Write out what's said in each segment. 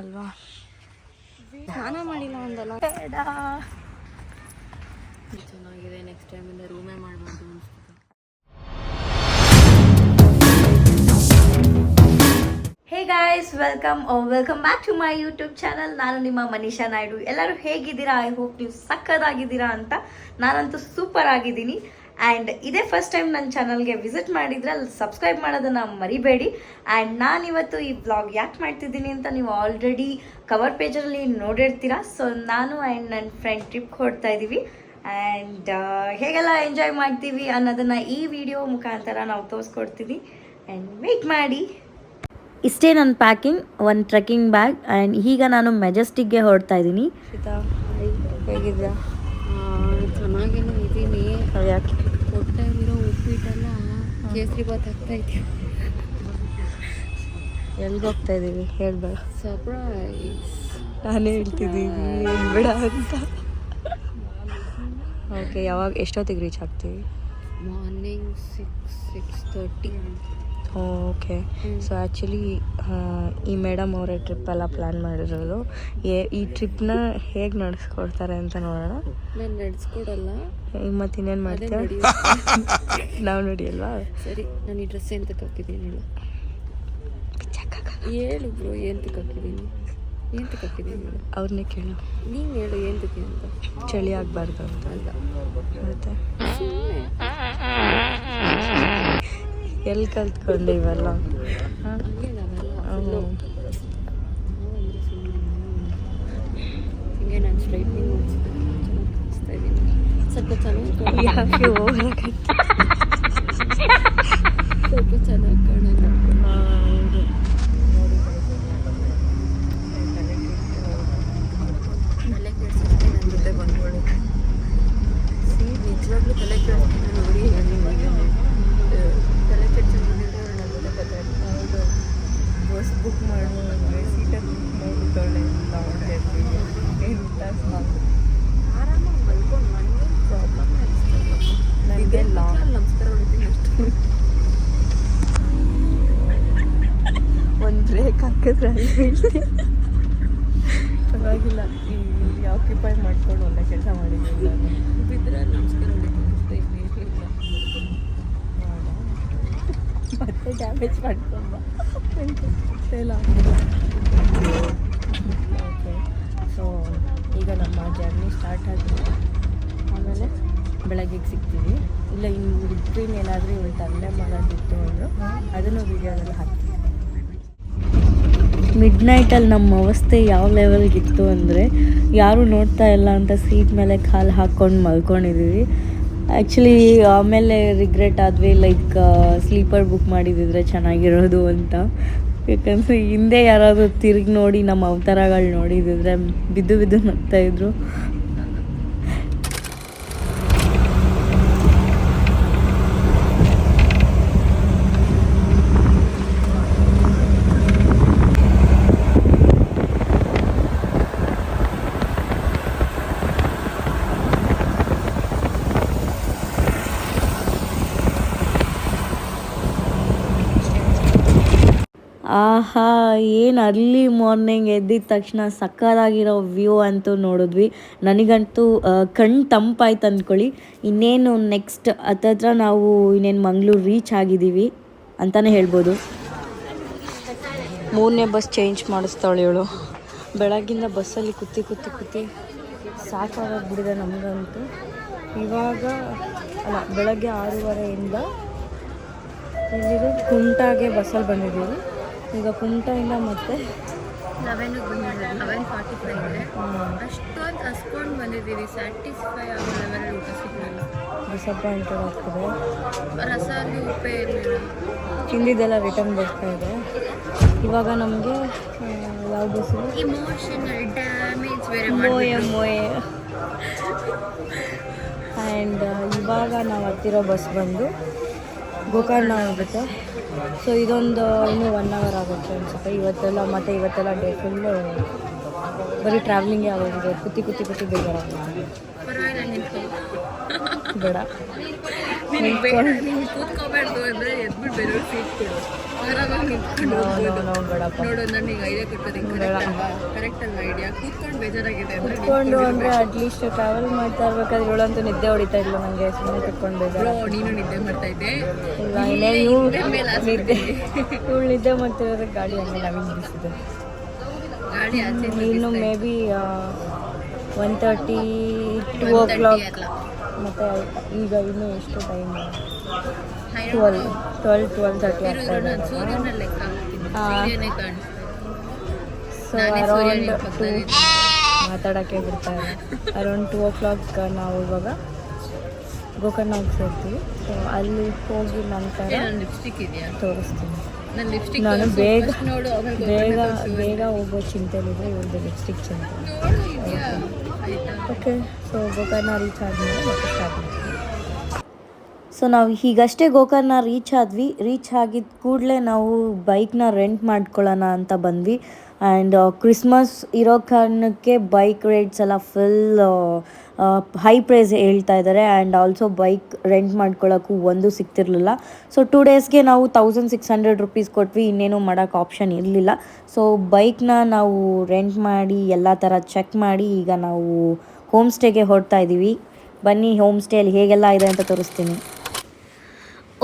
ಅಲ್ವಾ ಸ್ನಾನ ಮಾಡಿಲ್ಲ ಒಂದಲ್ಲ ಚೆನ್ನಾಗಿದೆ. ನೆಕ್ಸ್ಟ್ ಟೈಮಿಂದ ರೂಮೇ ಮಾಡಬಾರ್ದು ಅನಿಸ್ತು. Hey guys, welcome back to my YouTube channel. ನಾನು ನಿಮ್ಮ ಮನೀಷಾ ನಾಯ್ಡು. ಎಲ್ಲರೂ ಹೇಗಿದ್ದೀರಾ? ಐ ಹೋಪ್ ನೀವು ಸಕ್ಕದಾಗಿದ್ದೀರಾ ಅಂತ. ನಾನಂತೂ ಸೂಪರ್ ಆಗಿದ್ದೀನಿ. ಆ್ಯಂಡ್ ಇದೇ ಫಸ್ಟ್ ಟೈಮ್ ನನ್ನ ಚಾನಲ್ಗೆ ವಿಸಿಟ್ ಮಾಡಿದ್ರೆ ಅಲ್ಲಿ ಸಬ್ಸ್ಕ್ರೈಬ್ ಮಾಡೋದನ್ನು ಮರಿಬೇಡಿ. ಆ್ಯಂಡ್ ನಾನಿವತ್ತು ಈ ವ್ಲಾಗ್ ಯಾಕೆ ಮಾಡ್ತಿದ್ದೀನಿ ಅಂತ ನೀವು ಆಲ್ರೆಡಿ ಕವರ್ ಪೇಜಲ್ಲಿ ನೋಡಿರ್ತೀರ. ಸೊ ನಾನು ಆ್ಯಂಡ್ ನನ್ನ ಫ್ರೆಂಡ್ ಟ್ರಿಪ್ ಹೊಡ್ತಾ ಇದ್ದೀವಿ. ಆ್ಯಂಡ್ ಹೇಗೆಲ್ಲ ಎಂಜಾಯ್ ಮಾಡ್ತೀವಿ ಅನ್ನೋದನ್ನು ಈ ವಿಡಿಯೋ ಮುಖಾಂತರ ನಾವು ತೋರಿಸ್ಕೊಡ್ತೀವಿ. ಆ್ಯಂಡ್ ವೇಟ್ ಮಾಡಿ. ಇಷ್ಟೇ ನನ್ನ ಪ್ಯಾಕಿಂಗ್, ಒಂದು ಟ್ರೆಕ್ಕಿಂಗ್ ಬ್ಯಾಗ್. ಆ್ಯಂಡ್ ಈಗ ನಾನು ಮೆಜೆಸ್ಟಿಕ್ಗೆ ಹೊರಡ್ತಾ ಇದ್ದೀನಿ. ಹೇಗಿದ್ಯಾ? ಚೆನ್ನಾಗೇನೋ ಇದ್ದೀನಿ. ಯಾಕೆ ಹೊಟ್ಟೆಲಿರೋ ಉಪ್ಪಿಟ್ಟೆಲ್ಲ ಕೇಸರಿ ಬಾತ್ ಆಗ್ತಾ ಇದೆಯಾ? ಎಲ್ಲಿಗೆ ಹೋಗ್ತಾ ಇದ್ದೀವಿ ಹೇಳ್ಬೇಡ. ಸರ್ಪ್ರೈಸ್. ನಾನೇ ಹೇಳ್ತಿದ್ದೀನಿ ಹೇಳ್ಬೇಡ ಅಂತ. ಓಕೆ, ಯಾವಾಗ ಎಷ್ಟೊತ್ತಿಗೆ ರೀಚ್ ಆಗ್ತೀವಿ? ಮಾರ್ನಿಂಗ್ 6:30. ಓಕೆ. ಸೊ ಆ್ಯಕ್ಚುಲಿ ಈ ಮೇಡಮ್ ಅವರೇ ಟ್ರಿಪ್ಪೆಲ್ಲ ಪ್ಲ್ಯಾನ್ ಮಾಡಿರೋದು. ಈ ಟ್ರಿಪ್ನ ಹೇಗೆ ನಡೆಸ್ಕೊಡ್ತಾರೆ ಅಂತ ನೋಡೋಣ. ನಾನು ನಡೆಸ್ಕೊಡಲ್ಲ. ಮತ್ತು ಇನ್ನೇನು ಮಾಡ್ತೀವಿ ನಾವು ನೋಡಿಯಲ್ವಾ? ಸರಿ, ನಾನು ಈ ಡ್ರೆಸ್ ಎಂತಕ್ಕೆ ಹಾಕಿದ್ದೀನಿ ಹೇಳು. ಹೇಳು ಬ್ರೋ, ಎಂತಕ್ಕೆ ಹಾಕಿದ್ದೀನಿ ಹೇಳು. ಅವ್ರನ್ನೇ ಕೇಳು. ನೀನು ಹೇಳು ಎಂತಕ್ಕೆ ಅಂತ. ಚಳಿ ಆಗಬಾರ್ದು ಅಂತ. ಅಲ್ಲ ಮತ್ತೆ ಎಲ್ಲಿ ಕಲ್ತ್ಕೊಂಡೆ ಇವೆಲ್ಲ? ಹಿಂಗೆ ನಾನು ಸ್ಟ್ರೈಟ್ನಿಂಗ್ ಮಾಡಿಸ್ತಾ ಇದ್ದೀನಿ. ಸ್ವಲ್ಪ ಚೆನ್ನಾಗಿ ಸ್ವಲ್ಪ ಚೆನ್ನಾಗಿ ಕಾಣೋಣ. ತಲೆ ಕೆಡ್ಸೋಕ್ಕೆ ನನ್ನ ಜೊತೆ ಬಂದ್ಬಿಡು. ನಿಜವಾಗ್ಲೂ ತಲೆ ಕೆಡ್ಸೋಕ್ಕೆ ನೋಡಿ. ತಲೆ ಕೆಡ್ಸೋದಿದ್ರೆ ನನ್ನ ಜೊತೆ ಕತೆ. ಬಸ್ ಬುಕ್ ಮಾಡು ಅಂದರೆ ಸೀಟಲ್ಲಿ ಬುಕ್ ಮಾಡಿಬಿಟ್ಟವಳೆ ಆರಾಮಾಗಿ ಮಲ್ಕೊಂಡು ನನಗೆ ಪ್ರಾಬ್ಲಮ್ ನನಗೆ ನಮಸ್ಕಾರ ಹೊಡಿತೀನಿ ಅಷ್ಟು. ಒಂದು ಬ್ರೇಕ್ ಹಾಕಿದ್ರೆ ಅಲ್ಲಿ ಹೇಳ್ತೀನಿ. ಪರವಾಗಿಲ್ಲ, ಇಲ್ಲಿ ಆಕ್ಯುಪೈ ಮಾಡ್ಕೊಂಡು ಒಳ್ಳೆ ಕೆಲಸ ಮಾಡಿದ್ದೀನಿ ನಾನು. ಬಿದ್ದರೆ ನಮಸ್ಕಾರ ಹೊಡಿತೀನಿ ಅಷ್ಟೇ, ಇನ್ನೇನಿಲ್ಲ. ಮತ್ತೆ ಡ್ಯಾಮೇಜ್ ಮಾಡ್ಕೊಂಡ ಸೇಲ್ ಓಕೆ. ಸೊ ಈಗ ನಮ್ಮ ಜರ್ನಿ ಸ್ಟಾರ್ಟ್ ಆಗಿದೆ. ಆಮೇಲೆ ಬೆಳಗ್ಗೆಗೆ ಸಿಗ್ತೀವಿ. ಇಲ್ಲ ಇನ್ನು ಬಿಟ್ವೀನ್ ಏನಾದರೂ ಇವಳು ತಂದೆ ಮಾಡೋದಿತ್ತು ಅಂದರು, ಅದನ್ನು ವೀಡಿಯೋದಲ್ಲಿ ಹಾಕ್ತೀವಿ. ಮಿಡ್ ನೈಟಲ್ಲಿ ನಮ್ಮ ಅವಸ್ಥೆ ಯಾವ ಲೆವೆಲ್ಗಿತ್ತು ಅಂದರೆ ಯಾರೂ ನೋಡ್ತಾ ಇಲ್ಲ ಅಂತ ಸೀಟ್ ಮೇಲೆ ಕಾಲು ಹಾಕ್ಕೊಂಡು ಮಲ್ಕೊಂಡಿದ್ದೀವಿ. ಆ್ಯಕ್ಚುಲಿ ಆಮೇಲೆ ರಿಗ್ರೆಟ್ ಆದ್ವಿ, ಲೈಕ್ ಸ್ಲೀಪರ್ ಬುಕ್ ಮಾಡಿದಿದ್ರೆ ಚೆನ್ನಾಗಿರೋದು ಅಂತ. ಯಾಕಂದರೆ ಹಿಂದೆ ಯಾರಾದರೂ ತಿರುಗಿ ನೋಡಿ ನಮ್ಮ ಅವತಾರಗಳು ನೋಡಿದಿದ್ರೆ ಬಿದ್ದು ನಗ್ತಾಯಿದ್ರು. ಆಹಾ, ಏನು ಅರ್ಲಿ ಮಾರ್ನಿಂಗ್ ಎದ್ದಿದ ತಕ್ಷಣ ಸಕ್ಕತ್ತಾಗಿರೋ ವ್ಯೂ ಅಂತೂ ನೋಡಿದ್ವಿ. ನನಗಂತೂ ಕಣ್ಣು ತಂಪಾಯ್ತು ಅಂದ್ಕೊಳ್ಳಿ. ಇನ್ನೇನು ನೆಕ್ಸ್ಟ್ ಹತ್ತತ್ರ ನಾವು ಇನ್ನೇನು ಮಂಗಳೂರು ರೀಚ್ ಆಗಿದ್ದೀವಿ ಅಂತಲೇ ಹೇಳ್ಬೋದು. 3ನೇ ಬಸ್ ಚೇಂಜ್ ಮಾಡಿಸ್ತಾಳೆ ಇವಳು. ಬೆಳಗ್ಗಿಂದ ಬಸ್ಸಲ್ಲಿ ಕೂತಿ ಸಾಕಾಗೋಗ್ಬಿಟ್ಟಿದೆ ನಮಗಂತೂ. ಇವಾಗ ಬೆಳಗ್ಗೆ 6:30 ಇಲ್ಲಿದು ಕುಮಟಾಗೆ ಬಸ್ಸಲ್ಲಿ ಬಂದಿದ್ದೀವಿ. ಈಗ ಕುಮಟಾಯಿಂದ ಮತ್ತೆ 11:45 ಅಷ್ಟೊಂದು ಹಸ್ಕೊಂಡು ಬಂದಿದ್ದೀವಿ. ಸ್ಯಾಟಿಸ್ಫೈ ಆಗೋ ಲೆವೆಲಲ್ಲಿ ಊಟ ಸಿಗಲಿಲ್ಲ. ಡಿಸಪಾಯಿಂಟೆಡ್ ಆಗ್ತದೆ. ರಸಾಲಿ ಉಪ್ಪೇ ಇರಲಿಲ್ಲ. ತಿಂದಿದ್ದೆಲ್ಲ ರಿಟರ್ನ್ ಬರ್ತಾ ಇದೆ. ಇವಾಗ ನಮಗೆ ಯಾವ ಬಸ್ಸು? ಇಮೋಷನಲ್ ಡ್ಯಾಮೇಜ್ ಬೇರೆ ಮೋಯೆ. ಆ್ಯಂಡ್ ಇವಾಗ ನಾವು ಹತ್ತಿರೋ ಬಸ್ ಬಂದು ಗೋಕರ್ಣ ಆಗುತ್ತೆ. ಸೊ ಇದೊಂದು ಇನ್ನೂ 1 hour ಆಗುತ್ತೆ ಅನಿಸುತ್ತೆ. ಇವತ್ತೆಲ್ಲ ಡೇ ಫುಲ್ಲು ಬರೀ ಟ್ರಾವೆಲಿಂಗೇ ಆಗೋಗಿದೆ. ಕೂತಿ ಬೇಜಾರಾಗುತ್ತೆ. ಬೇಡ ಕೂತ್ಕೋಬಾರ್ದು ಅಂದರೆ ಎದ್ಬಿಟ್ಟು ಬೇರೆಯವ್ರು ಸೀಟ್ ಕೊಡು. ಆರಾಮಾಗಿ ನಿಂತ್ಕೊಂಡು ಹೋಗ್ಬೋದು. ನಾವು ಬೇಡಪ್ಪ. ನೋಡು ನನಗೆ ಐಡಿಯಾ ಕೊಟ್ಟರೆ ಕರೆಕ್ಟ್ ಅಲ್ವಾ ಐಡಿಯಾ? ಕೂತ್ಕೊಂಡು ಬೇಜಾರಾಗಿದೆ ಅಂದರೆ ಕುತ್ಕೊಂಡು ಅಂದರೆ ಅಟ್ಲೀಸ್ಟ್ ಟ್ರಾವೆಲ್ ಮಾಡ್ತಾ ಇರ್ಬೇಕಾದ್ರೆ ಇವಳಂತೂ ನಿದ್ದೆ ಹೊಡಿತಾ ಇಲ್ಲ ನನಗೆ. ಸುಮ್ಮನೆ ಕುತ್ಕೊಂಡು ಬೇಜಾರು. ನೀನು ನಿದ್ದೆ ಮಾಡ್ತಾ ಇದ್ದೆ. ಇಲ್ಲ ಇನ್ನೇ ನಿದ್ದೆ ಇವಳು ನಿದ್ದೆ ಮಾಡ್ತಿರೋದಕ್ಕೆ ಗಾಡಿ ಹಂಗೆ ನಮಗೆ ಬಿಡಿಸಿದೆ. ಗಾಡಿ ಆಚೆ ಇನ್ನು ಮೇ ಬಿ 1:30 2 o'clock ಮತ್ತು ಈಗ ಇನ್ನೂ ಎಷ್ಟು ಟೈಮ್ 12:30 ಆಗ್ತಾ ಇದೆ. ಸೂರ್ಯನ ಲೆಕ್ಕ ಸೂರ್ಯನೇ ಕಾಣಿಸ್ತು. ಸೊ ಅರೌಂಡ್ 2 ಮಾತಾಡೋಕ್ಕೆ ಬಿಡ್ತಾರೆ. ಅರೌಂಡ್ 2 o'clock ನಾವು ಇವಾಗ ಗೋಕರ್ಣ ಹೋಗಿ ಸೇರ್ತೀವಿ. ಸೊ ಅಲ್ಲಿ ಹೋಗಿ ನಂತರ ಲಿಪ್ಸ್ಟಿಕ್ ಇದೆಯಾ ತೋರಿಸ್ತೀನಿ. ನಾನು ಬೇಗ ಬೇಗ ಲಿಪ್ಸ್ಟಿಕ್ ಬೇಗ ಹೋಗೋ ಚಿಂತೆಲಿದೆ, ಇವ್ರದ್ದು ಲಿಪ್ಸ್ಟಿಕ್ ಚಿಂತೆ. ಓಕೆ, ಸೊ ಗೋಕರ್ಣ ರೀಚ್ ಆದಮೇಲೆ ಮತ್ತೆ ಸ್ಟಾರ್ಟ್ ಮಾಡ್ತೀವಿ. ಸೊ ನಾವು ಹೀಗಷ್ಟೇ ಗೋಕರ್ಣ ರೀಚ್ ಆದ್ವಿ. ರೀಚ್ ಆಗಿದ್ದ ಕೂಡಲೇ ನಾವು ಬೈಕ್ನ ರೆಂಟ್ ಮಾಡ್ಕೊಳ್ಳೋಣ ಅಂತ ಬಂದ್ವಿ. ಆ್ಯಂಡ್ ಕ್ರಿಸ್ಮಸ್ ಇರೋ ಕಾರಣಕ್ಕೆ ಬೈಕ್ ರೇಟ್ಸ್ ಎಲ್ಲ ಫುಲ್ ಹೈ ಪ್ರೈಸ್ ಹೇಳ್ತಾ ಇದ್ದಾರೆ. ಆ್ಯಂಡ್ ಆಲ್ಸೋ ಬೈಕ್ ರೆಂಟ್ ಮಾಡ್ಕೊಳ್ಳೋಕ್ಕೂ ಒಂದು ಸಿಗ್ತಿರ್ಲಿಲ್ಲ. ಸೊ 2 ಡೇಸ್ಗೆ ನಾವು 1600 rupees ಕೊಟ್ವಿ. ಇನ್ನೇನು ಮಾಡೋಕ್ಕೆ ಆಪ್ಷನ್ ಇರಲಿಲ್ಲ. ಸೊ ಬೈಕ್ನ ನಾವು ರೆಂಟ್ ಮಾಡಿ ಎಲ್ಲ ಥರ ಚೆಕ್ ಮಾಡಿ ಈಗ ನಾವು ಹೋಮ್ ಸ್ಟೇಗೆ ಹೊರಡ್ತಾ ಇದ್ದೀವಿ. ಬನ್ನಿ ಹೋಮ್ ಸ್ಟೇಯಲ್ಲಿ ಹೇಗೆಲ್ಲ ಇದೆ ಅಂತ ತೋರಿಸ್ತೀನಿ.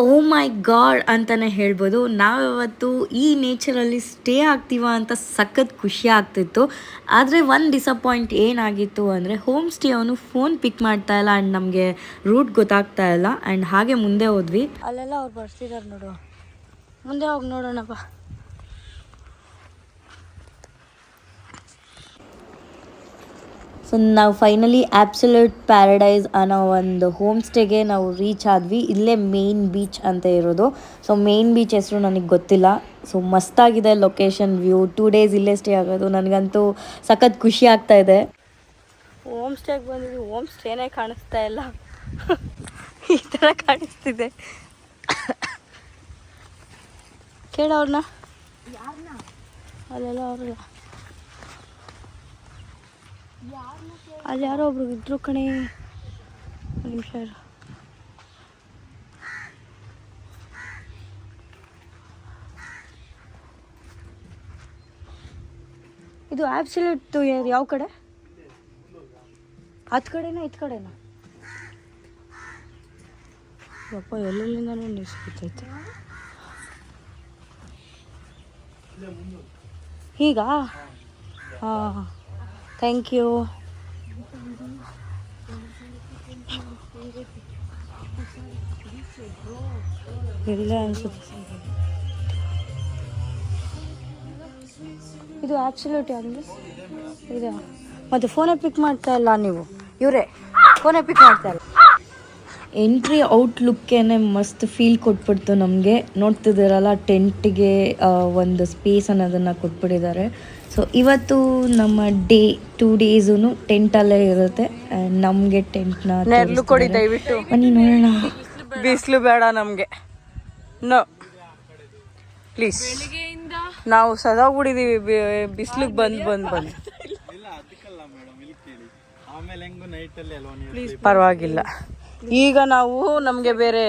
ಓ ಮೈ ಗಾಡ್ ಅಂತಲೇ ಹೇಳ್ಬೋದು. ನಾವಿವತ್ತು ಈ ನೇಚರಲ್ಲಿ ಸ್ಟೇ ಆಗ್ತೀವ ಅಂತ ಸಖತ್ ಖುಷಿ ಆಗ್ತಿತ್ತು. ಆದರೆ ಒಂದು ಡಿಸಪಾಯಿಂಟ್ ಏನಾಗಿತ್ತು ಅಂದರೆ ಹೋಮ್ ಸ್ಟೇ ಅವನು ಫೋನ್ ಪಿಕ್ ಮಾಡ್ತಾ ಇಲ್ಲ ಆ್ಯಂಡ್ ನಮಗೆ ರೂಟ್ ಗೊತ್ತಾಗ್ತಾ ಇಲ್ಲ. ಆ್ಯಂಡ್ ಹಾಗೆ ಮುಂದೆ ಹೋದ್ವಿ. ಅಲ್ಲೆಲ್ಲ ಅವ್ರು ಬರ್ತಿದ್ದಾರೆ ನೋಡು, ಮುಂದೆ ಹೋಗಿ ನೋಡೋಣಪ್ಪ. ಸೊ ನಾವು ಫೈನಲಿ ಆಬ್ಸಲ್ಯೂಟ್ ಪ್ಯಾರಡೈಸ್ ಅನ್ನೋ ಒಂದು ಹೋಮ್ ಸ್ಟೇಗೆ ನಾವು ರೀಚ್ ಆದ್ವಿ. ಇಲ್ಲೇ ಮೇನ್ ಬೀಚ್ ಅಂತ ಇರೋದು. ಸೊ ಮೇನ್ ಬೀಚ್ ಹೆಸರು ನನಗೆ ಗೊತ್ತಿಲ್ಲ. ಸೊ ಮಸ್ತಾಗಿದೆ ಲೊಕೇಶನ್, ವ್ಯೂ. 2 ಡೇಸ್ ಇಲ್ಲೇ ಸ್ಟೇ ಆಗೋದು ನನಗಂತೂ ಸಖತ್ ಖುಷಿ ಆಗ್ತಾ ಇದೆ. ಹೋಮ್ ಸ್ಟೇಗೆ ಬಂದಿದ್ವಿ, ಹೋಮ್ ಸ್ಟೇನೇ ಕಾಣಿಸ್ತಾ ಇಲ್ಲ, ಈ ಥರ ಕಾಣಿಸ್ತಿದೆ. ಕೇಳೋರ್ನ ಅಲ್ಲೆಲ್ಲ ಅವ್ರಲ್ಲ, ಅಲ್ಲಿ ಯಾರೋ ಒಬ್ರು ಇದ್ರು ಕಣೆ. ನಿಮಿಷ ಇದು ಆಬ್ಸಲ್ಯೂಟ್ ಯಾವ ಕಡೆ? ಹತ್ತು ಕಡೆನಾ ಇತ್ತು ಕಡೆನಾ? ಅಪ್ಪ ಎಲ್ಲೆಲ್ಲಿಂದನೂ ನಿಲ್ಸ್ಬಿಟ್ಟೈತೆ. ಈಗ ಹಾಂ, ಥ್ಯಾಂಕ್ ಯು. ಇಲ್ಲ ಅನ್ಸುತ್ತೆ ಇದು ಆಬ್ಸಲ್ಯೂಟ್ ಯಾವುದು ಇದೆ. ಮತ್ತು ಫೋನೇ ಪಿಕ್ ಮಾಡ್ತಾ ಇಲ್ಲ ನೀವು, ಇವರೇ ಫೋನೇ ಪಿಕ್ ಮಾಡ್ತಾ ಇಲ್ಲ. ಎಂಟ್ರಿ ಔಟ್ಲುಕ್ಕೇನೆ ಮಸ್ತ್ ಫೀಲ್ ಕೊಟ್ಬಿಡ್ತು ನಮಗೆ. ನೋಡ್ತಿದ್ದೀರಲ್ಲ, ಟೆಂಟಿಗೆ ಒಂದು ಸ್ಪೇಸ್ ಅನ್ನೋದನ್ನು ಕೊಟ್ಬಿಟ್ಟಿದ್ದಾರೆ. ಸೊ ಇವತ್ತು ನಮ್ಮ 2 ಡೇಸೂ ಟೆಂಟಲ್ಲೇ ಇರುತ್ತೆ. ನಮಗೆ ಟೆಂಟ್ನ ನೆರಳು ಕೊಡಿ ದಯವಿಟ್ಟು. ಬನ್ನಿ ನೋಡೋಣ. ಬಿಸಿಲು ಬೇಡ ನಮಗೆ, ನೋ ಪ್ಲೀಸ್. ನಾವು ಸದಾಗ್ಬಿಟ್ಟಿದ್ದೀವಿ ಬಿಸಿಲಿಗೆ ಬಂದು ಪರವಾಗಿಲ್ಲ. ಈಗ ನಾವು ನಮಗೆ ಬೇರೆ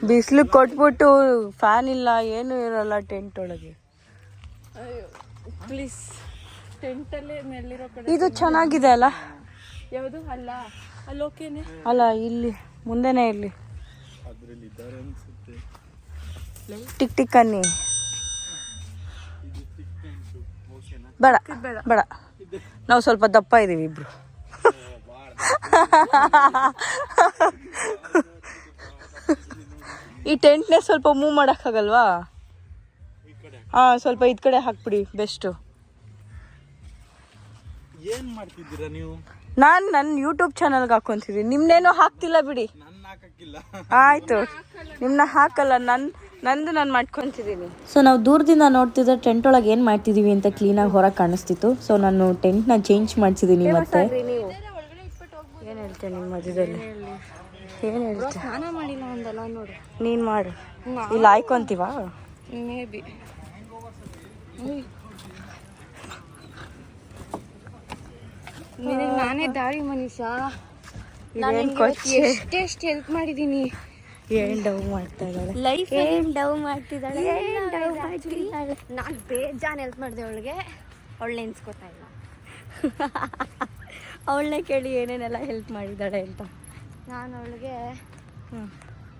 ಬಿಸಿಲು ಕೊಟ್ಬಿಟ್ಟು ಫ್ಯಾನ್ ಇಲ್ಲ, ಏನೂ ಇರಲ್ಲ ಟೆಂಟ್ ಒಳಗೆ. ಪ್ಲೀಸ್ ಟೆಂಟಲ್ಲೇ ಮೇಲಿರೋ ಕಡೆ ಇದು ಚೆನ್ನಾಗಿದೆ ಅಲ್ಲ? ಯಾವುದು ಅಲ್ಲ ಅಲ್ಲಿ ಓಕೆನೆ ಅಲ್ಲ, ಇಲ್ಲಿ ಮುಂದೆನೇ ಇರಲಿ. ಟಿಕ್ ಟಿಕ್ ಅನ್ನಿ. ಬೇಡ ಬೇಡ, ನಾವು ಸ್ವಲ್ಪ ದಪ್ಪ ಇದ್ದೀವಿ ಇಬ್ರು. ಈ ಟೆಂಟ್ನೇ ಸ್ವಲ್ಪ ಮೂವ್ ಮಾಡೋಕ್ಕಾಗಲ್ವಾ? ಹಾಂ, ಸ್ವಲ್ಪ ಇದ್ ಕಡೆ ಹಾಕ್ಬಿಡಿ, ಬೆಸ್ಟು. ಏನ್ ಮಾಡ್ತಿದ್ದೀರಾ ನೀವು? ನಾನು ನನ್ನ ಯೂಟ್ಯೂಬ್ ಚಾನಲ್ಗೆ ಹಾಕೊಂತಿದ್ದೀನಿ. ನಿಮ್ನೇನೋ ಹಾಕ್ತಿಲ್ಲ ಬಿಡಿ. ಆಯಿತು, ನಿಮ್ಮನ್ನ ಹಾಕಲ್ಲ, ನಂದು ನಾನು ಮಾಡ್ಕೊತಿದ್ದೀನಿ. ಸೊ ನಾವು ದೂರದಿಂದ ನೋಡ್ತಿದ್ರೆ ಟೆಂಟ್ ಒಳಗೆ ಏನು ಮಾಡ್ತಿದ್ದೀವಿ ಅಂತ ಕ್ಲೀನಾಗಿ ಹೊರಗೆ ಕಾಣಿಸ್ತಿತ್ತು. ಸೊ ನಾನು ಟೆಂಟ್ನ ಚೇಂಜ್ ಮಾಡ್ತಿದ್ದೀನಿ. ಮತ್ತೆ ಏನು ಹೇಳ್ತೇನೆ ನಿಮ್ಮ ಮಧ್ಯದಲ್ಲಿ? ಏನು ಹೇಳ್ತೆ? ಸ್ನಾನ ಮಾಡಿಲ್ಲ ಒಂದಲ್ಲ ನೋಡು. ನೀನು ಮಾಡು, ಇಲ್ಲಿ ಆಯ್ಕೊಂತೀವ ಮೇ ಬಿ. ನಿನಗೆ ನಾನೇ ದಾರಿ ಮನುಷ್ಯ. ಇದೇನ್ ಕೊಚ್ಚೆ ಎಷ್ಟೆಷ್ಟು ಹೆಲ್ಪ್ ಮಾಡಿದ್ದೀನಿ. ಏನ್ ಡವ್ ಮಾಡ್ತಾ ಇದ್ದಾಳೆ ಲೈಫ್ ಏನ್ ಡವ್ ಮಾಡ್ತಿದ್ದಾಳೆ ನಾನು ಬೇಜಾನ್ ಹೆಲ್ಪ್ ಮಾಡಿದೆ ಅವಳಿಗೆ. ಅವಳು ನೆನ್ಸ್ಕೊತಾ ಇಲ್ಲ. ಅವಳನ್ನೇ ಕೇಳಿ ಏನೇನೆಲ್ಲ ಹೆಲ್ಪ್ ಮಾಡಿದ್ದಾಳೆ ಅಂತ. ನಾನು ಅವಳಿಗೆ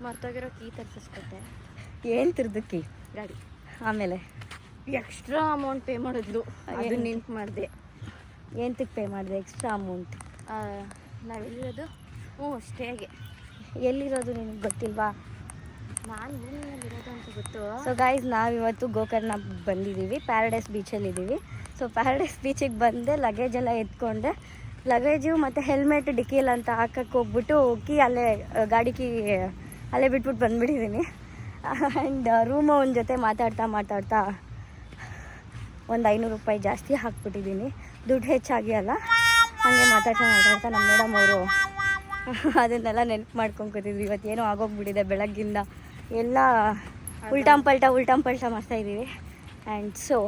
ಮರ್ತೋಗಿರೋ ಕೀ ತರಿಸ್ಕೊಟ್ಟೆ. ಏನು ತಿರ್ದಕ್ಕಿ ಗಾಡಿ. ಆಮೇಲೆ ಎಕ್ಸ್ಟ್ರಾ ಅಮೌಂಟ್ ಪೇ ಮಾಡಿದ್ಲು, ಅದು ನೆನ್ಪು ಮಾಡಿದೆ. ಏನಕ್ಕೆ ಪೇ ಮಾಡಿದೆ ಎಕ್ಸ್ಟ್ರಾ ಅಮೌಂಟ್? ನಾವೆಲ್ಲಿರೋದು? ಸ್ಟೇಗೆ. ಎಲ್ಲಿರೋದು ನಿನಗೆ ಗೊತ್ತಿಲ್ವಾ? ನಾನು ಊರಿನಲ್ಲಿರೋದು ಅಂತ ಗೊತ್ತು. ಸೊ ಗೈಸ್, ನಾವಿವತ್ತು ಗೋಕರ್ಣ ಬಂದಿದ್ದೀವಿ, ಪ್ಯಾರಡೈಸ್ ಬೀಚಲ್ಲಿದ್ದೀವಿ. ಸೊ ಪ್ಯಾರಡೈಸ್ ಬೀಚಿಗೆ ಬಂದೆ, ಲಗೇಜ್ ಎಲ್ಲ ಎತ್ಕೊಂಡೆ. ಲಗೇಜು ಮತ್ತು ಹೆಲ್ಮೆಟ್ ಡಿಕ್ಕಿಲ್ ಅಂತ ಹಾಕಕ್ಕೆ ಹೋಗ್ಬಿಟ್ಟು ಕೀ ಅಲ್ಲೇ ಗಾಡಿ ಕೀ ಅಲ್ಲೇ ಬಿಟ್ಬಿಟ್ಟು ಬಂದುಬಿಟ್ಟಿದ್ದೀನಿ. ಆ್ಯಂಡ್ ರೂಮ್ ಅವನ ಜೊತೆ ಮಾತಾಡ್ತಾ ಒಂದು 500 ರೂಪಾಯಿ ಜಾಸ್ತಿ ಹಾಕ್ಬಿಟ್ಟಿದ್ದೀನಿ. ದುಡ್ಡು ಹೆಚ್ಚಾಗಿ ಅಲ್ಲ, ಹಾಗೆ ಮಾತಾಡ್ತಾ ನಮ್ಮ ಮೇಡಮ್ ಅವರು ಅದನ್ನೆಲ್ಲ ನೆನಪು ಮಾಡ್ಕೊಂಡು ಕೂತಿದ್ವಿ. ಇವತ್ತೇನೋ ಆಗೋಗ್ಬಿಟ್ಟಿದೆ ಬೆಳಗ್ಗಿಂದ, ಎಲ್ಲ ಉಲ್ಟಂ ಪಲ್ಟ ಮಾಡ್ತಾಯಿದ್ದೀವಿ. ಆ್ಯಂಡ್ ಸೊ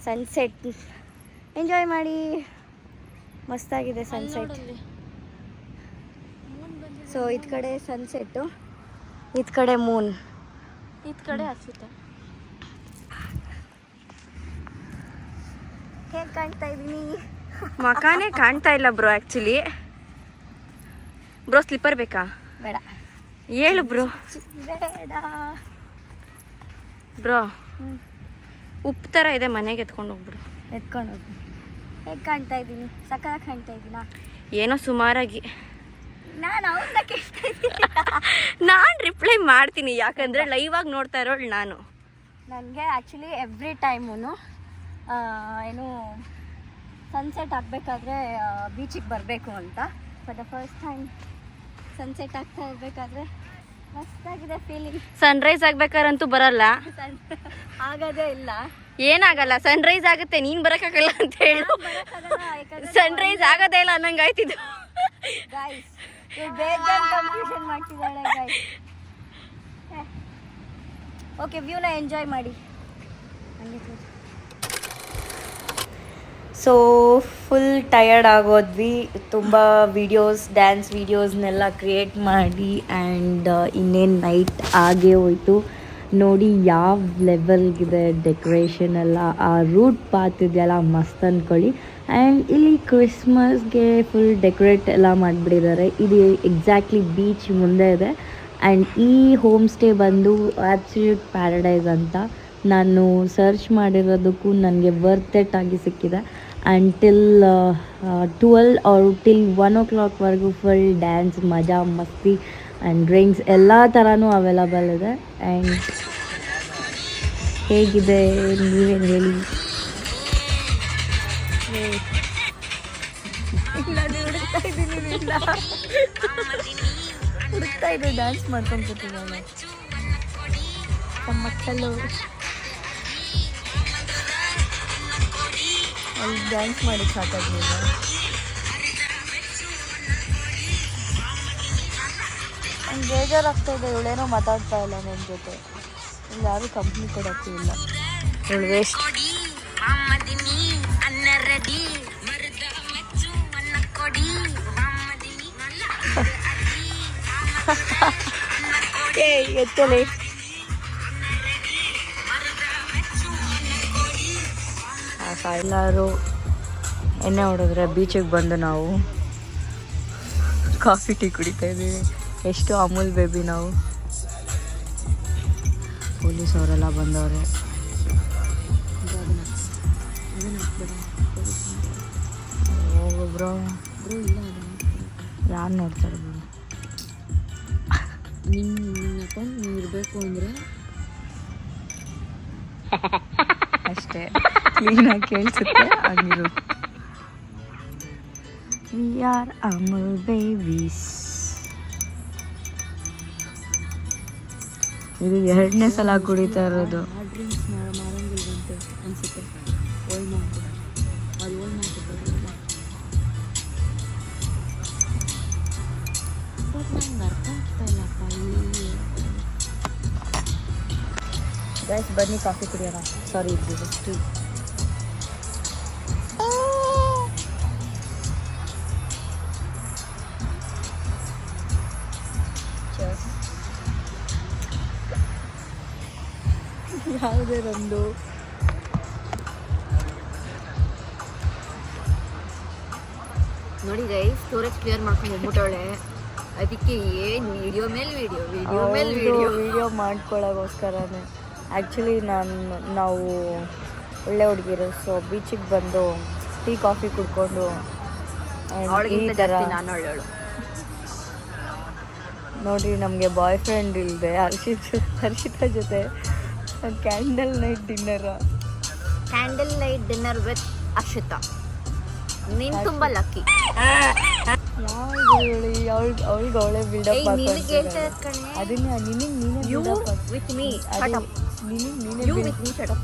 ಸನ್ಸೆಟ್ ಎಂಜಾಯ್ ಮಾಡಿ, ಮಸ್ತಾಗಿದೆ ಸನ್ಸೆಟ್. ಸೊ ಇದು ಕಡೆ ಸನ್ಸೆಟ್ಟು, ಇದು ಕಡೆ ಮೂನ್, ಈ ಕಡೆ ಹಸುತ್ತೆ. ಹೇಗೆ ಕಾಣ್ತಾ ಇದ್ದೀನಿ? ಮಕಾನೇ ಕಾಣ್ತಾ ಇಲ್ಲ ಬ್ರೋ. ಆ್ಯಕ್ಚುಲಿ ಬ್ರೋ ಸ್ಲಿಪ್ಪರ್ ಬೇಕಾ? ಬೇಡ. ಹೇಳು ಬ್ರೋ. ಬೇಡ ಬ್ರೋ, ಉಪ್ಪು ಥರ ಇದೆ, ಮನೆಗೆ ಎತ್ಕೊಂಡು ಹೋಗ್ಬಿಡು. ಎತ್ಕೊಂಡು ಹೋಗಿ. ಹೇಗೆ ಕಾಣ್ತಾ ಇದ್ದೀನಿ? ಸಕ್ಕತ್ತಾಗಿ ಕಾಣ್ತಾ ಇದ್ದೀನಾ? ಏನೋ ಸುಮಾರಾಗಿ. ನಾನು ಅವ್ರನ್ನ ಕೇಳ್ತಾ ಇದ್ದೀನಿ. ನಾನು ರಿಪ್ಲೈ ಮಾಡ್ತೀನಿ, ಯಾಕಂದರೆ ಲೈವ್ ಆಗಿ ನೋಡ್ತಾ ಇರೋಳು ನಾನು. ನನಗೆ ಆ್ಯಕ್ಚುಲಿ ಎವ್ರಿ ಟೈಮೂ ಏನು ಸನ್ಸೆಟ್ ಆಗಬೇಕಾದ್ರೆ ಬೀಚಿಗೆ ಬರಬೇಕು ಅಂತ. For the first time sunset ಆಗ್ತಾ ಇರಬೇಕಾದ್ರೆ ಮಸ್ತಾಗಿದೆ ಫೀಲಿಂಗ್. ಸನ್ರೈಸ್ ಆಗ್ಬೇಕಾರಂತೂ ಬರಲ್ಲ, ಆಗೋದೇ ಇಲ್ಲ. ಏನಾಗಲ್ಲ, ಸನ್ರೈಸ್ ಆಗುತ್ತೆ, ನೀನು ಬರೋಕ್ಕಾಗಲ್ಲ ಅಂತ ಹೇಳು. ಸನ್ರೈಸ್ ಆಗೋದೇ ಇಲ್ಲ ಅನ್ನಂಗೆ ಆಯ್ತಿದ್ದು. ಗೈಸ್, ಬೇಜಾನ್ ಕನ್ಫ್ಯೂಷನ್ ಮಾಡ್ತಿದ್ದಾಳೆ ಗೈಸ್. ಓಕೆ, ವ್ಯೂನ ಎಂಜಾಯ್ ಮಾಡಿ. ಸೊ ಫುಲ್ ಟಯರ್ಡ್ ಆಗೋದ್ವಿ, ತುಂಬ ವೀಡಿಯೋಸ್, ಡ್ಯಾನ್ಸ್ ವೀಡಿಯೋಸ್ನೆಲ್ಲ ಕ್ರಿಯೇಟ್ ಮಾಡಿ. ಆ್ಯಂಡ್ ಇನ್ನೇನು ನೈಟ್ ಆಗೇ ಹೋಯ್ತು. ನೋಡಿ ಯಾವ ಲೆವೆಲ್ಗಿದೆ ಡೆಕೋರೇಷನ್ ಎಲ್ಲ, ಆ ರೂಟ್ ಪಾತ್ ಇದೆಯಲ್ಲ ಮಸ್ತ್ ಅಂದ್ಕೊಳ್ಳಿ. ಆ್ಯಂಡ್ ಇಲ್ಲಿ ಕ್ರಿಸ್ಮಸ್ಗೆ ಫುಲ್ ಡೆಕೋರೇಟ್ ಎಲ್ಲ ಮಾಡಿಬಿಟ್ಟಿದ್ದಾರೆ. ಇದು ಎಕ್ಸಾಕ್ಟ್ಲಿ ಬೀಚ್ ಮುಂದೆ ಇದೆ. ಆ್ಯಂಡ್ ಈ ಹೋಮ್ ಸ್ಟೇ ಬಂದು ಆಬ್ಸಲ್ಯೂಟ್ ಪ್ಯಾರಡೈಸ್ ಅಂತ. ನಾನು ಸರ್ಚ್ ಮಾಡಿರೋದಕ್ಕೂ ನನಗೆ ವರ್ತ್ ಇಟ್ ಆಗಿ ಸಿಕ್ಕಿದೆ. ಆ್ಯಂಡ್ ಟಿಲ್ 12 ಆರ್ ಟಿಲ್ 1 o'clockವರೆಗೂ ಫುಲ್ ಡ್ಯಾನ್ಸ್, ಮಜಾ ಮಸ್ತಿ ಆ್ಯಂಡ್ ಡ್ರಿಂಕ್ಸ್ ಎಲ್ಲ ಥರನೂ ಅವೈಲಬಲ್ ಇದೆ. ಆ್ಯಂಡ್ ಹೇಗಿದೆ ನೀವೇನು ಹೇಳಿ? ಹುಡುಕ್ತಾ ಇದ್ದು ಡ್ಯಾನ್ಸ್ ಮಾಡ್ಕೊಂಡು ಕೂತಿದ್ದಾಳೆ ಮಕ್ಕಳು. ಅಲ್ಲಿ ಡ್ಯಾನ್ಸ್ ಮಾಡಿ ಸಾಕಾಗಲಿಲ್ಲ. ನಂಗೆ ಬೇಜಾರಾಗ್ತಾ ಇದೆ, ಇವಳೇನೋ ಮಾತಾಡ್ತಾ ಇಲ್ಲ ನನ್ನ ಜೊತೆ. ಇಲ್ಲಿ ಯಾರೂ ಕಂಪ್ನಿ ಕೊಡೋಕ್ಕೂ ಇಲ್ಲ. ಇವಳು ವೇಸ್ಟ್. ಎತ್ತಲಿ ಎಲ್ಲರೂ ಎಣ್ಣೆ ಹೊಡೆದ್ರೆ ಬೀಚಿಗೆ ಬಂದು ನಾವು ಕಾಫಿ ಟೀ ಕುಡಿತಾ ಇದ್ದೀವಿ. ಎಷ್ಟು ಅಮೂಲ್ ಬೇಬಿ ನಾವು. ಪೊಲೀಸ್ ಅವರೆಲ್ಲ ಬಂದವ್ರೆ. ಹೋಗೊಬ್ರು ಯಾರು ನೋಡ್ತಾರೆ ಬಿಡು. ನಿನ್ನಪ್ಪ ನೀವು ಇರಬೇಕು ಅಂದರೆ ಅಷ್ಟೇ ಕ್ಲೀನಾಗಿ ಕೇಳಿಸುತ್ತೆ ಆಗಿರು. We are Amul babies. ಇದು 2ನೇ ಸಲ ಕುಡಿತಾ ಇರೋದು. ಆ ಡ್ರಿಂಕ್ಸ್ ಮಾರಂಗಿಲ್ವಂತೆ ಅನಿಸುತ್ತೆ. ಓಲ್ಡ್ ಮಾಡ್ತಾರೆ, ಅದು ಓಲ್ಡ್ ಮಾಡ್ತಾರೆ. ಬಟ್ ನಂಗೆ ಅರ್ಥ ಆಗ್ತಾ ಇಲ್ಲಪ್ಪ. ಗೈಸ್ ಬನ್ನಿ ಕಾಫಿ ಕುಡಿಯೋಣ. ಸಾರಿ ಇದು ಟೀ. ಯಾವುದೇ ಒಂದು ನೋಡಿ ಗೈಸ್ ಸ್ಟೋರೇಜ್ ಕ್ಲಿಯರ್ ಮಾಡ್ಕೊಂಡು ಹೋಗ್ಬಿಟ್ಟವಳೆ. ಅದಕ್ಕೆ ಏನು ವಿಡಿಯೋ ಮೇಲೆ ವಿಡಿಯೋ ಮಾಡ್ಕೊಳ್ಳೋಕ್ಕೋಸ್ಕರನೇ. ಆ್ಯಕ್ಚುಲಿ ನಾವು ಒಳ್ಳೆ ಹುಡುಗಿರು, ಸೊ ಬೀಚಿಗೆ ಬಂದು ಟೀ ಕಾಫಿ ಕುಡ್ಕೊಂಡು ಈ ಥರ ನಾನು ನೋಡ್ರಿ, ನಮಗೆ ಬಾಯ್ ಫ್ರೆಂಡ್ ಇಲ್ಲದೆ ಹರ್ಷಿತಾ ಜೊತೆ candle night dinner with Arshita. ನೀನು ತುಂಬ ಲಕ್ಕಿ. ಅವಳಿಗೆ ಅವಳೇ ಬಿಲ್ಡಪ್ ನಿನಗೆ ಹೇಳ್ತಾ ಇರೋದು ಕಣೆ. ಅದನ್ನ You with me. Shut up. You with me. Shut up.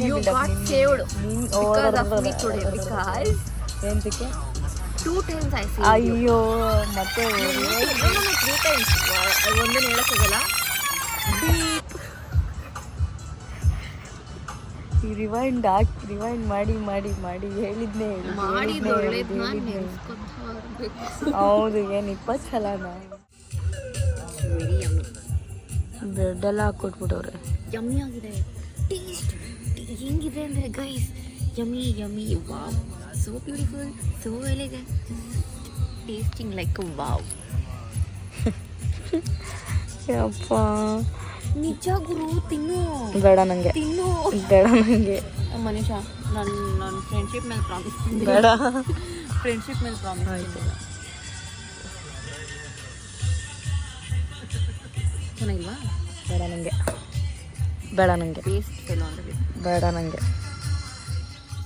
You got saved because of me today. Because ಎಂತಕ್ಕೆ 2 times I saved you. ಅಯ್ಯೋ ಮತ್ತೆ No, 3 times. ಒಂದನ್ನು ಹೇಳಕ್ಕಾಗಲ್ಲ. ಈ ರಿವೈಂಡ್ ಮಾಡಿ ಹೇಳಿದ್ನೇ ಮಾಡಿದ್ದು ಒಳ್ಳೇದು ನಾನು ನೆನೆಸ್ಕೊತಾ ಇರಬೇಕು. ಹೌದು, ಏನು 20 ಸಲನಾ ವೆರಿ ಯಮ್ಮಿ. ಬ್ರೆಡ್ ಎಲ್ಲ ಹಾಕ್ಕೊಟ್ಬಿಟ್ಟವ್ರೆ. ಯಮ್ಮಿ ಆಗಿದೆ. ಟೇಸ್ಟ್ ಹೆಂಗಿದೆ ಅಂದರೆ guys, yummy wow, so beautiful, so elegant, tasting like wow. ಯಪ್ಪ ನಿಜ ಗುರು, ತಿನ್ನು. ಬೇಡ ನನಗೆ, ತಿನ್ನು. ಬೇಡ ನನಗೆ ಮನೀಷಾ, ನನ್ನ ಫ್ರೆಂಡ್ಶಿಪ್ ಮೇಲೆ ಪ್ರಾಮಿಸ್. ಬೇಡ. ಫ್ರೆಂಡ್ಶಿಪ್ ಮೇಲೆ ಪ್ರಾಮಿಸ್. ಆಯ್ತು. ಚೆನ್ನಾಗಿಲ್ವಾ? ಬೇಡ ನನಗೆ ಟೇಸ್ಟ್ ಫೆಲೋ ಅಂದರೆ ಬೇಡ ನನಗೆ.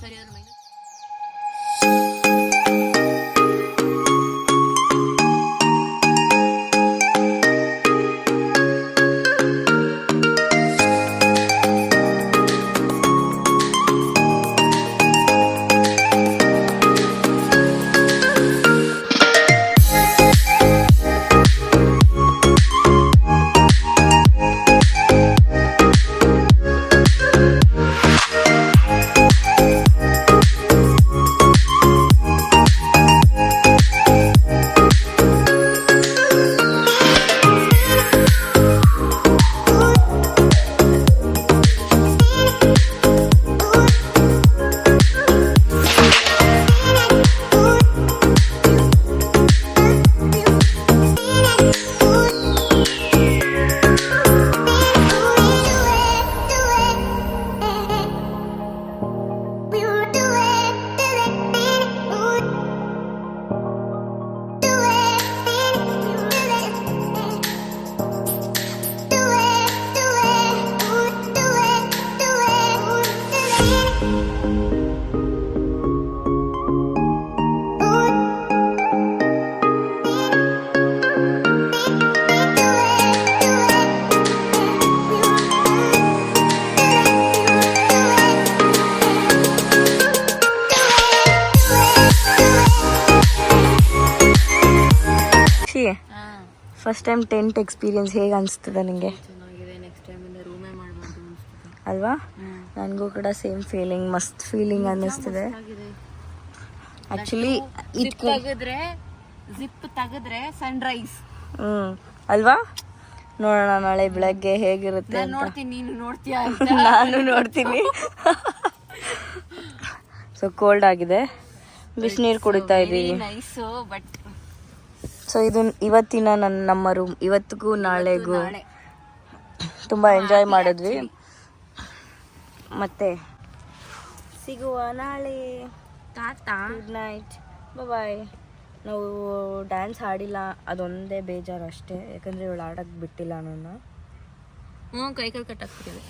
ಸರಿ ಅದ್ರ minus. First time tent experience ಹೇಗೆ ಅನಿಸ್ತದೆ ನಿಮಗೆ? ಚೆನ್ನಾಗಿದೆ. ನೆಕ್ಸ್ಟ್ ಟೈಮಿಂದ ರೂಮೇ ಮಾಡಬಾರ್ದು ಅನಿಸ್ತದೆ ಅಲ್ವಾ? ನನಗೂ ಕೂಡ ಸೇಮ್ ಫೀಲಿಂಗ್, ಮಸ್ತ್ ಫೀಲಿಂಗ್ ಅನ್ನಿಸ್ತಿದೆ. ಆ್ಯಕ್ಚುಲಿ ಜಿಪ್ ತೆಗೆದ್ರೆ ಸನ್ರೈಸ್. ಅಲ್ವಾ? ನೋಡೋಣ ನಾಳೆ ಬೆಳಗ್ಗೆ ಹೇಗಿರುತ್ತೆ ಅಂತ. ನೋಡ್ತೀನಿ, ನೀನು ನೋಡ್ತೀಯಾ? ನಾನು ನೋಡ್ತೀನಿ. ಸೊ ಕೋಲ್ಡ್ ಆಗಿದೆ, ಬಿಸಿನೀರು ಕುಡಿತಾ ಇದ್ದೀವಿ. ನೈಸು, ಬಟ್ ಸೊ ಇದು ಇವತ್ತಿನ ನಮ್ಮ ರೂಮ್. ಇವತ್ತಿಗೂ ನಾಳೆಗೂ ತುಂಬ ಎಂಜಾಯ್ ಮಾಡಿದ್ವಿ. ಮತ್ತೆ ಸಿಗುವ ನಾಳೆ. ಟಾಟಾ, ಗುಡ್ ನೈಟ್, ಬಾಯ್. ನಾವು ಡ್ಯಾನ್ಸ್ ಆಡಿಲ್ಲ, ಅದೊಂದೇ ಬೇಜಾರು ಅಷ್ಟೇ, ಯಾಕಂದರೆ ಇವಳು ಆಡೋಕ್ಕೆ ಬಿಟ್ಟಿಲ್ಲ ನನ್ನ. ಕೈ ಕಟ್ಟಾಕ್ತಿದೆ.